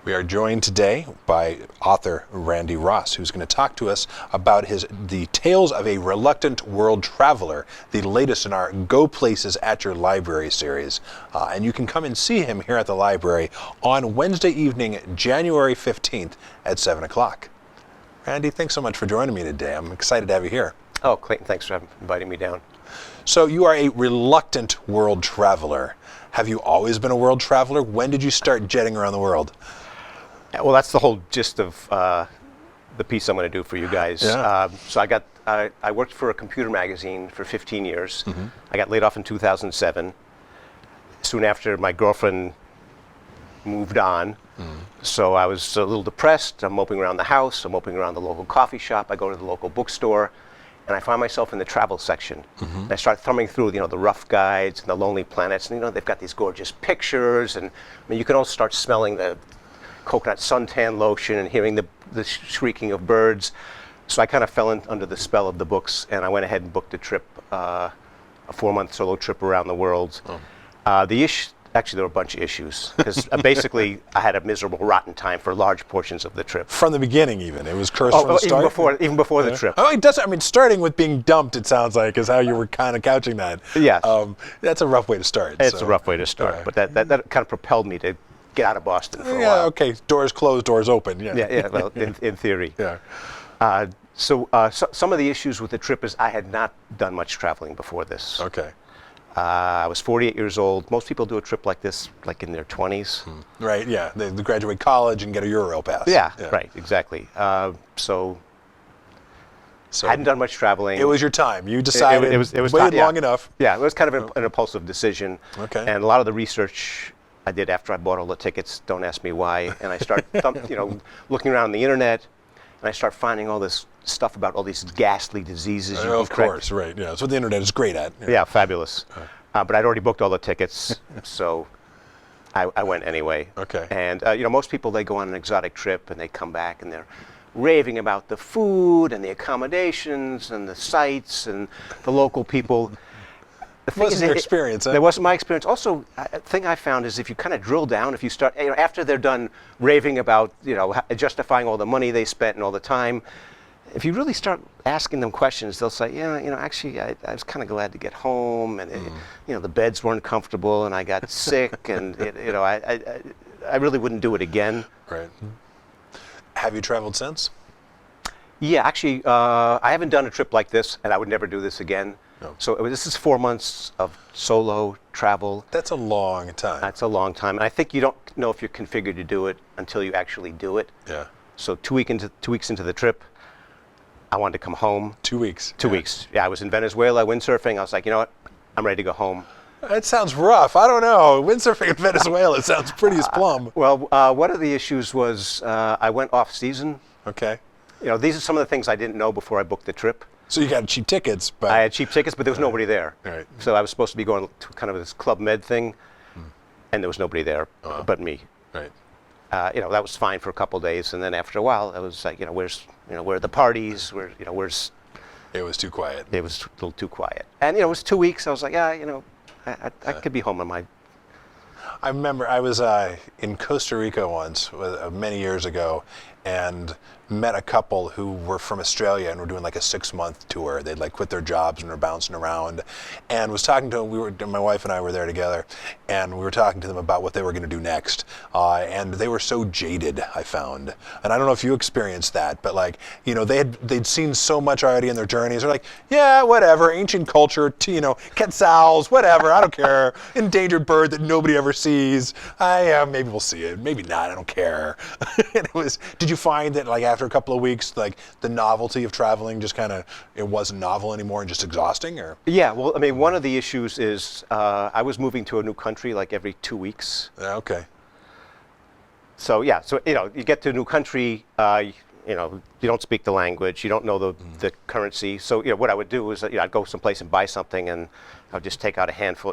We are joined today by author Randy Ross, who's going to talk to us about the Tales of a Reluctant World Traveler, the latest in our Go Places at Your Library series. And you can come and see him here at the library on Wednesday evening, January 15th at 7 o'clock. Randy, thanks so much for joining me today. I'm excited to have you here. Oh, Clayton, thanks for inviting me down. So you are a reluctant world traveler. Have you always been a world traveler? When did you start jetting around the world? Well, that's the whole gist of the piece I'm going to do for you guys. Yeah. So I worked for a computer magazine for 15 years. Mm-hmm. I got laid off in 2007. Soon after, my girlfriend moved on. So I was a little depressed. I'm moping around the house. I'm moping around the local coffee shop. I go to the local bookstore, and I find myself in the travel section. Mm-hmm. And I start thumbing through, the rough guides and the Lonely Planets. And, they've got these gorgeous pictures. And you can also start smelling the coconut suntan lotion and hearing the shrieking of birds. So I kind of fell under the spell of the books, and I went ahead and booked a trip, a 4-month solo trip around the world. Actually, there were a bunch of issues, because basically I had a miserable, rotten time for large portions of the trip. From the beginning, even it was cursed from the start. Even before the trip. Oh, it does. I mean, starting with being dumped, it sounds like, is how you were kind of couching that. Yes. That's a rough way to start. It's a rough way to start, but that kind of propelled me to get out of Boston for a while. Yeah. Okay. Doors closed, doors open. Yeah. Yeah. Well, in theory. Yeah. So some of the issues with the trip is I had not done much traveling before this. Okay. I was 48 years old. Most people do a trip like this, like in their 20s. Right. Yeah. They graduate college and get a Eurail pass. Yeah. Right. Exactly. So I hadn't done much traveling. It was your time. You decided. It was waited long enough. Yeah. It was kind of an impulsive decision. Okay. And a lot of the research I did after I bought all the tickets. Don't ask me why. And I start, looking around the internet, and I start finding all this stuff about all these ghastly diseases. Of course, right. Yeah, that's what the internet is great at. Yeah, fabulous. But I'd already booked all the tickets, so I went anyway. Okay. And most people, they go on an exotic trip and they come back and they're raving about the food and the accommodations and the sights and the local people. It wasn't your experience, huh? That wasn't my experience. Also, a thing I found is if you kind of drill down, if you start, after they're done raving about, justifying all the money they spent and all the time, if you really start asking them questions, they'll say, actually, I was kind of glad to get home, and the beds weren't comfortable, and I got sick, and I really wouldn't do it again. Right. Have you traveled since? Yeah, actually, I haven't done a trip like this, and I would never do this again. No. So this is 4 months of solo travel. That's a long time. That's a long time, and I think you don't know if you're configured to do it until you actually do it. Yeah. So 2 weeks into the trip, I wanted to come home. 2 weeks. 2 weeks. Yeah, I was in Venezuela windsurfing. I was like, you know what? I'm ready to go home. That sounds rough. I don't know. Windsurfing in Venezuela sounds pretty as plum. Well, one of the issues was I went off season. Okay. These are some of the things I didn't know before I booked the trip. So you got cheap tickets, but I had cheap tickets, but there was nobody there. Right. So I was supposed to be going to kind of this Club Med thing, and there was nobody there but me. Right. That was fine for a couple of days, and then after a while, I was like, where are the parties? Where's? It was too quiet. It was a little too quiet, and it was 2 weeks. I was like, I could be home on my. I remember I was in Costa Rica once, many years ago, and met a couple who were from Australia and were doing like a 6-month tour. They'd like quit their jobs and were bouncing around, and was talking to them. My wife and I were there together, and we were talking to them about what they were going to do next. And they were so jaded, I found. And I don't know if you experienced that, but they'd seen so much already in their journeys. They're like, yeah, whatever, ancient culture, quetzals, whatever, I don't care. Endangered bird that nobody ever sees. Maybe we'll see it, maybe not. I don't care. And did you find that after a couple of weeks, the novelty of traveling just it wasn't novel anymore and just exhausting, or? Yeah, well, I mean, one of the issues is I was moving to a new country every 2 weeks. Okay. So yeah, you get to a new country, you don't speak the language, you don't know the currency. So what I would do is I'd go someplace and buy something, and I'd just take out a handful.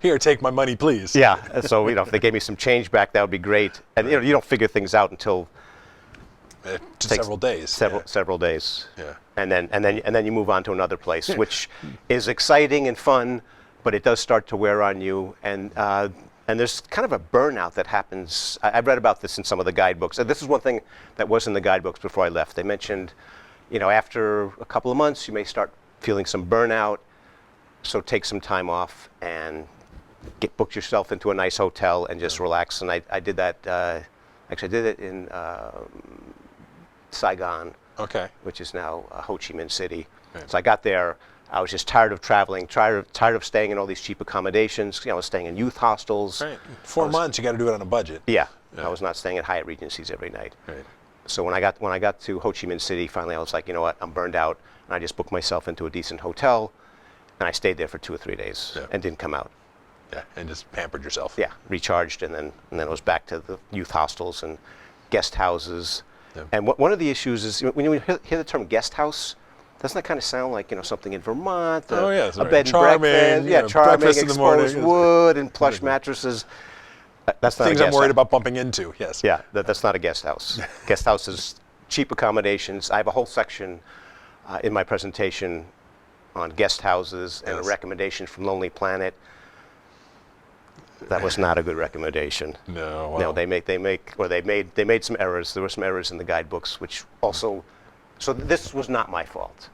Here, take my money, please. Yeah. So if they gave me some change back, that would be great. And you don't figure things out until several days. Several days. Yeah. And then you move on to another place, which is exciting and fun, but it does start to wear on you. And And there's kind of a burnout that happens. I've read about this in some of the guidebooks. And this is one thing that was in the guidebooks before I left. They mentioned, after a couple of months, you may start feeling some burnout. So take some time off and book yourself into a nice hotel and just relax. And I did that. Actually, I did it in Saigon, which is now Ho Chi Minh City. Right. So I got there. I was just tired of traveling, tired of staying in all these cheap accommodations. I was staying in youth hostels. Right. 4 months, you got to do it on a budget. Yeah. I was not staying at Hyatt Regencies every night. Right. So when I got to Ho Chi Minh City, finally I was like, you know what, I'm burned out, and I just booked myself into a decent hotel, and I stayed there for 2 or 3 days and didn't come out. Yeah, and just pampered yourself. Yeah, recharged, and then it was back to the youth hostels and guest houses. Yeah. And one of the issues is when you hear the term guest house, doesn't that kind of sound like something in Vermont? A bed and breakfast, charming, exposed wood and plush mattresses. That's not things I'm worried about bumping into. Yes. Yeah, that's not a guest house. Guest house is cheap accommodations. I have a whole section in my presentation on guest houses and a recommendation from Lonely Planet. That was not a good recommendation. No. Well. No, they made some errors. There were some errors in the guidebooks, which also. So this was not my fault.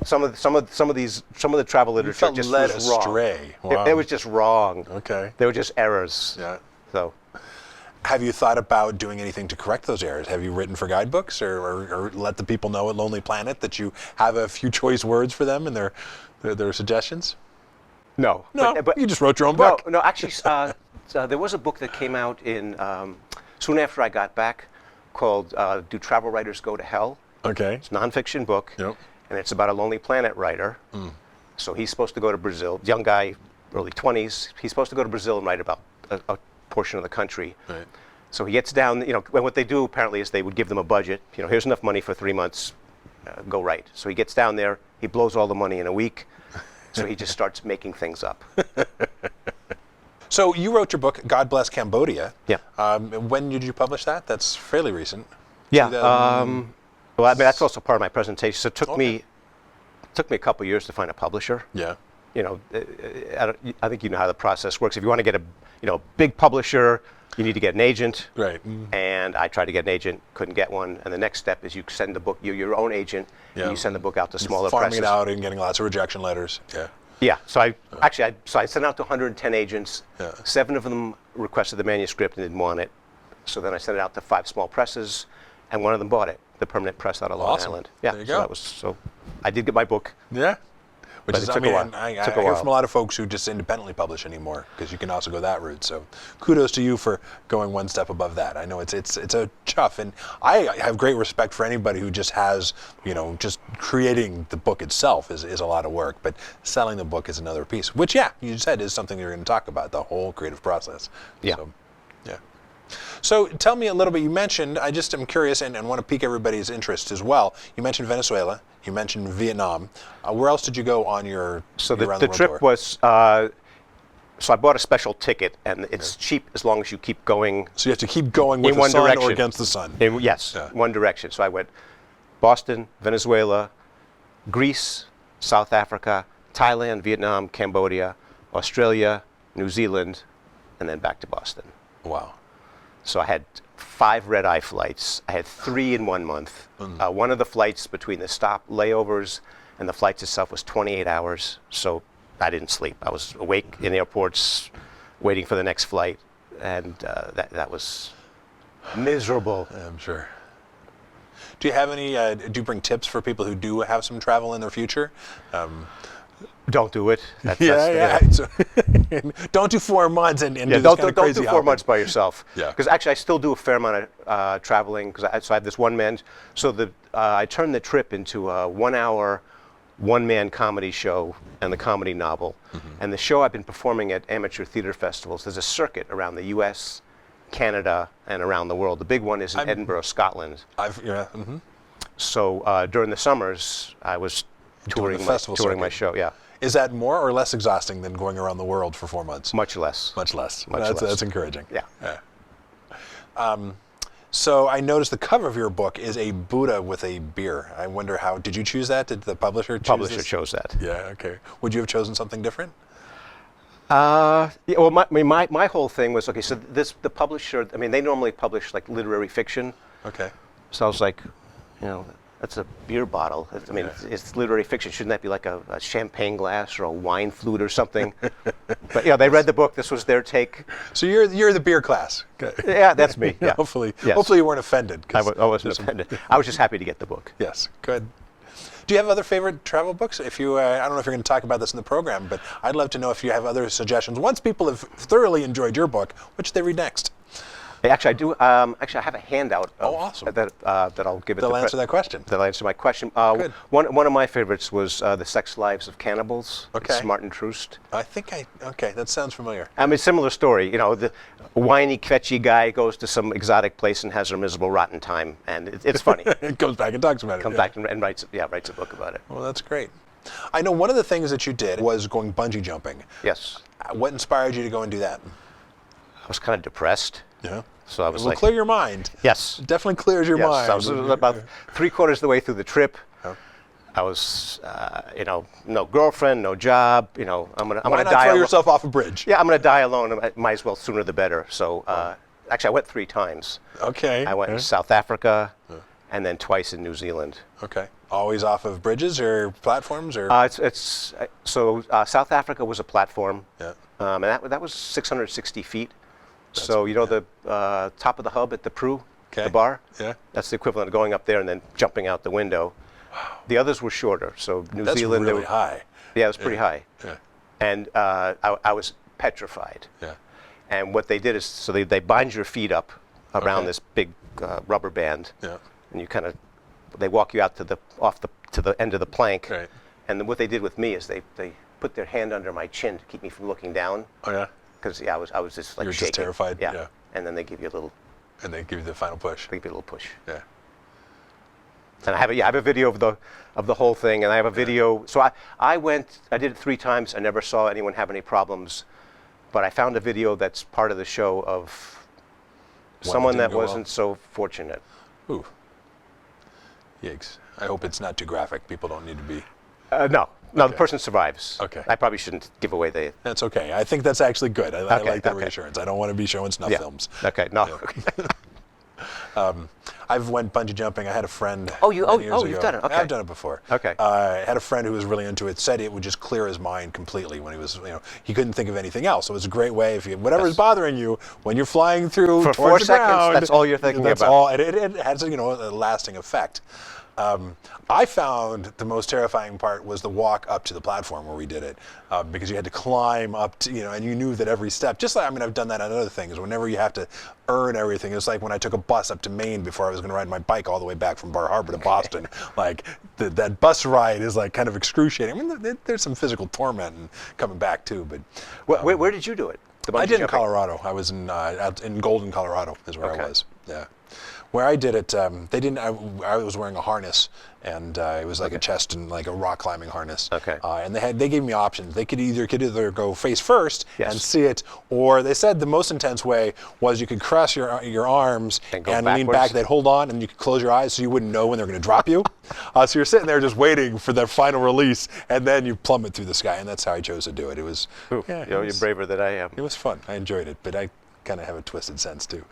Some of the travel literature just led was wrong. astray. Wow. It was just wrong. Okay. They were just errors. Yeah. So. Have you thought about doing anything to correct those errors? Have you written for guidebooks or let the people know at Lonely Planet that you have a few choice words for them and their suggestions? No. But you just wrote your own book. No, actually, there was a book that came out in soon after I got back called Do Travel Writers Go to Hell? Okay. It's a nonfiction book, and it's about a Lonely Planet writer. So he's supposed to go to Brazil, young guy, early 20s. He's supposed to go to Brazil and write about a portion of the country. Right. So he gets down, what they do apparently is they would give them a budget. Here's enough money for 3 months, go write. So he gets down there, he blows all the money in a week. So he just starts making things up. So you wrote your book, God Bless Cambodia. Yeah. When did you publish that? That's fairly recent. Yeah. Well, that's also part of my presentation. So it took me a couple years to find a publisher. Yeah. I think you know how the process works. If you want to get a big publisher, you need to get an agent. Right. And I tried to get an agent, couldn't get one. And the next step is you send the book, you're your own agent, and you send the book out to smaller presses. Farming it out and getting lots of rejection letters. Yeah. Yeah. So I sent out to 110 agents. Yeah. 7 of them requested the manuscript and didn't want it. So then I sent it out to 5 small presses, and one of them bought it. The Permanent Press out of Long Island. Yeah. There you go. So I did get my book. Yeah. Which is, I hear from a lot of folks who just independently publish anymore, because you can also go that route. So kudos to you for going one step above that. I know it's a tough, and I have great respect for anybody who just has, just creating the book itself is a lot of work, but selling the book is another piece, which, you said is something you're going to talk about, the whole creative process. Yeah. So, yeah. So tell me a little bit, you mentioned, I just am curious and want to pique everybody's interest as well. You mentioned Venezuela, you mentioned Vietnam. Where else did you go on your the trip was, so I bought a special ticket, and it's cheap as long as you keep going. So you have to keep going with the sun or against the sun? Yes, one direction. So I went Boston, Venezuela, Greece, South Africa, Thailand, Vietnam, Cambodia, Australia, New Zealand, and then back to Boston. Wow. So I had 5 red-eye flights. I had 3 in 1 month. One of the flights between the stop layovers and the flights itself was 28 hours. So I didn't sleep. I was awake in airports waiting for the next flight. And that was miserable. I'm sure. Do you have any, do you bring tips for people who do have some travel in their future? Don't do it. So, don't do 4 months and do this kind of crazy Don't do 4 months by yourself. Yeah. Because actually, I still do a fair amount of traveling. So I have this one man. So I turned the trip into a 1-hour, one-man comedy show and the comedy novel. And the show I've been performing at amateur theater festivals. There's a circuit around the U.S., Canada, and around the world. The big one is in Edinburgh, Scotland. So during the summers, I was touring my show. Yeah. Is that more or less exhausting than going around the world for 4 months? Much less. Much less. Much less. That's encouraging. Yeah. So I noticed the cover of your book is a Buddha with a beer. I wonder did you choose that? Did the publisher choose Publisher this? chose that. Yeah, okay. Would you have chosen something different? Yeah, well, my whole thing was, okay, so the publisher, I mean, they normally publish like literary fiction. Okay. So I was like, you know, that's a beer bottle. I mean, it's literary fiction. Shouldn't that be like a champagne glass or a wine flute or something? But yeah, they read the book. This was their take. So you're the beer class. Okay. Yeah, that's me. Yeah. Hopefully, Yes. hopefully you weren't offended. I wasn't offended. I was just happy to get the book. Yes, good. Do you have other favorite travel books? If you, I don't know if you're going to talk about this in the program, but I'd love to know if you have other suggestions. Once people have thoroughly enjoyed your book, what should they read next? Actually, I do. Actually, I have a handout. Awesome. That I'll give it. They'll answer that question. That'll answer my question. Good. One of my favorites was The Sex Lives of Cannibals. Okay. It's Martin Troost. Okay, that sounds familiar. I mean, similar story. You know, the whiny, kvetchy guy goes to some exotic place and has a miserable, rotten time, and it's funny. It goes back and talks about it. Comes back and writes a book about it. Well, that's great. I know one of the things that you did was going bungee jumping. Yes. What inspired you to go and do that? I was kind of depressed. Yeah. So I was It will like, clear your mind. yes. It definitely clears your Yes, mind. I was about 3/4 of the way through the trip. Oh. I was, you know, no girlfriend, no job. You know, I'm Why gonna not die. throw yourself off a bridge? Yeah, I'm gonna die alone. I might as well sooner the better. So actually, I went 3 times. Okay. I went in South Africa, and then twice in New Zealand. Okay. Always off of bridges or platforms or? South Africa was a platform, Yeah. and that was 660 feet. So you know the top of the hub at the Pru, Okay. the bar. Yeah. That's the equivalent of going up there and then jumping out the window. The others were shorter. So New That's Zealand, really high. Yeah, it was pretty high. Yeah. And I was petrified. Yeah. And what they did is, so they bind your feet up around Okay. this big rubber band, Yeah. and you kind of, they walk you out to the end of the plank. Right. And then what they did with me is they put their hand under my chin to keep me from looking down, Oh yeah. because I was just like You were just shaking. terrified? Yeah. And then they give you a little And they give you the final push. push. Yeah. And I have a video of the whole thing, and I have a video. So I did it 3 times. I never saw anyone have any problems, but I found a video that's part of the show of One someone that that didn't go wasn't so fortunate. Ooh. Yikes. I hope it's not too graphic. People don't need to be. No, the Okay. person survives. Okay. I probably shouldn't give away the. That's okay. I think that's actually good. I Okay, like that okay. reassurance. I don't want to be showing snuff Yeah. films. Okay. No. I've went bungee jumping. I had a friend. Oh, you- many years oh, you've ago. done it. Okay. I've done it before. Okay. I had a friend who was really into it. Said it would just clear his mind completely when he was, he couldn't think of anything else. So it was a great way if whatever's Yes. bothering you when you're flying through For towards 4 the seconds, ground, that's all you're thinking that's about. all. It has a lasting effect. I found the most terrifying part was the walk up to the platform where we did it, because you had to climb up to, and you knew that every step, just like, I've done that on other things, whenever you have to earn everything. It's like when I took a bus up to Maine before I was going to ride my bike all the way back from Bar Harbor to Boston. Like, that bus ride is like kind of excruciating. I mean, there's some physical torment and coming back too, but Where did you do it? The I bungee did in jumping? Colorado. I was out in Golden, Colorado is where Okay. I was. Yeah. Where I did it, they didn't. I was wearing a harness, and it was like a chest and like a rock climbing harness. Okay. And they gave me options. They could either go face first Yes. and see it, or they said the most intense way was you could cross your arms And go lean backwards? back. They'd hold on, and you could close your eyes so you wouldn't know when they're going to drop you. So you're sitting there just waiting for that final release, and then you plummet through the sky. And that's how I chose to do it. It was. Ooh, Yeah, you're it was- braver than I am. it was fun. I enjoyed it, but I kind of have a twisted sense too.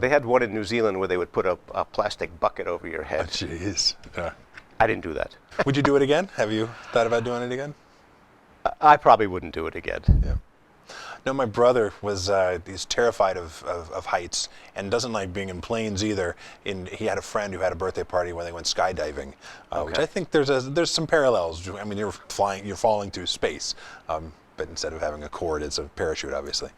They had one in New Zealand where they would put a plastic bucket over your head. Jeez. Yeah. I didn't do that. Would you do it again? Have you thought about doing it again? I probably wouldn't do it again. Yeah. No, my brother was he's terrified of heights and doesn't like being in planes either. He had a friend who had a birthday party when they went skydiving, which Okay. I think there's some parallels. I mean, you're falling through space, but instead of having a cord, it's a parachute, obviously.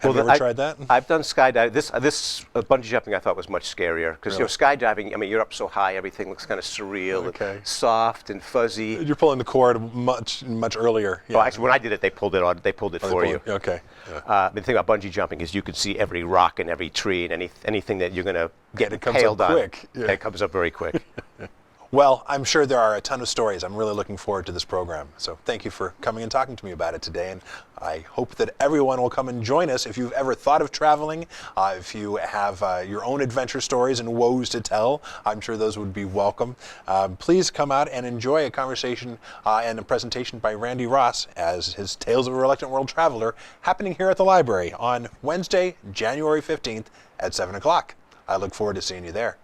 Have you ever tried that? I've done skydiving. This bungee jumping I thought was much scarier because Really? skydiving. I mean, you're up so high, everything looks kind of surreal, Okay. and soft and fuzzy. You're pulling the cord much earlier. Oh, actually, when I did it, they pulled it on. They pulled it Oh, they for pull you. it- Okay. Yeah. The thing about bungee jumping is you can see every rock and every tree and anything that you're going to get it comes up impaled on. quick, yeah. It comes up very quick. Well, I'm sure there are a ton of stories. I'm really looking forward to this program. So thank you for coming and talking to me about it today. And I hope that everyone will come and join us. If you've ever thought of traveling, if you have your own adventure stories and woes to tell, I'm sure those would be welcome. Please come out and enjoy a conversation and a presentation by Randy Ross as his Tales of a Reluctant World Traveler happening here at the library on Wednesday, January 15th at 7 o'clock. I look forward to seeing you there.